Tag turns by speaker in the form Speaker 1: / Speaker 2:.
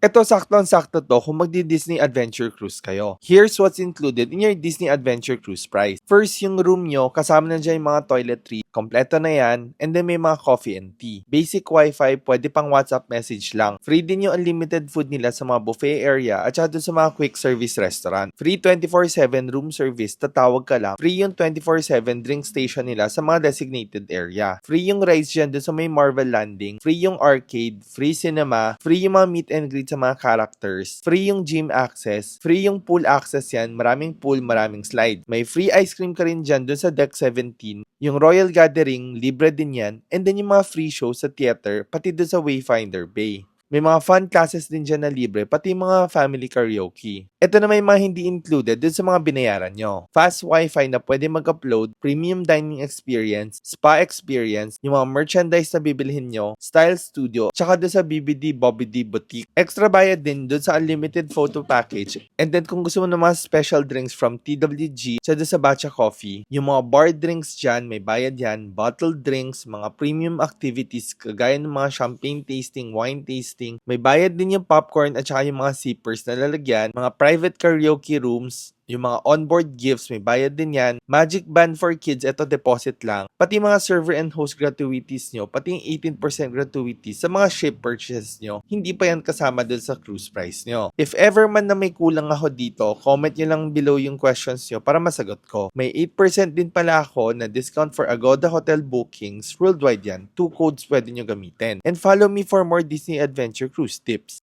Speaker 1: Eto saktong-sakto 'to kung magdi-Disney Adventure Cruise kayo. Here's what's included in your Disney Adventure Cruise price. First, yung room nyo, kasama na dyan yung mga toiletries, kompleto na yan, and then may mga coffee and tea. Basic wifi, pwede pang WhatsApp message lang. Free din yung unlimited food nila sa mga buffet area at saka dun sa mga quick service restaurant. Free 24/7 room service, tatawag ka lang. Free yung 24/7 drink station nila sa mga designated area. Free yung rides dyan dun sa may Marvel Landing. Free yung arcade, free cinema, free yung mga meet and greet sa mga characters, free yung gym access, free yung pool access yan, maraming pool, maraming slide. May free ice cream ka rin dyan dun sa Deck 17, yung Royal Gathering, libre din yan, and then yung mga free shows sa theater, pati dun sa Wayfinder Bay. May mga fun classes din dyan na libre, pati mga family karaoke. Ito na may mga hindi included dun sa mga binayaran nyo. Fast wifi na pwede mag-upload, premium dining experience, spa experience, yung mga merchandise na bibilhin nyo, style studio, tsaka dun sa BBD Bobbidi Boutique. Extra bayad din dun sa unlimited photo package. And then kung gusto mo ng mga special drinks from TWG, sa dun sa Batcha Coffee, yung mga bar drinks dyan, may bayad yan, bottled drinks, mga premium activities, kagaya ng mga champagne tasting, wine tasting, may bayad din yung popcorn at saka yung mga sippers na lalagyan, mga private karaoke rooms, yung mga onboard gifts, may bayad din yan. Magic Band for Kids, eto deposit lang. Pati mga server and host gratuities nyo, pati yung 18% gratuities sa mga ship purchases nyo, hindi pa yan kasama dun sa cruise price nyo. If ever man na may kulang ako dito, comment nyo lang below yung questions nyo para masagot ko. May 8% din pala ako na discount for Agoda Hotel bookings. Worldwide yan. 2 codes pwede nyo gamitin. And follow me for more Disney Adventure Cruise tips.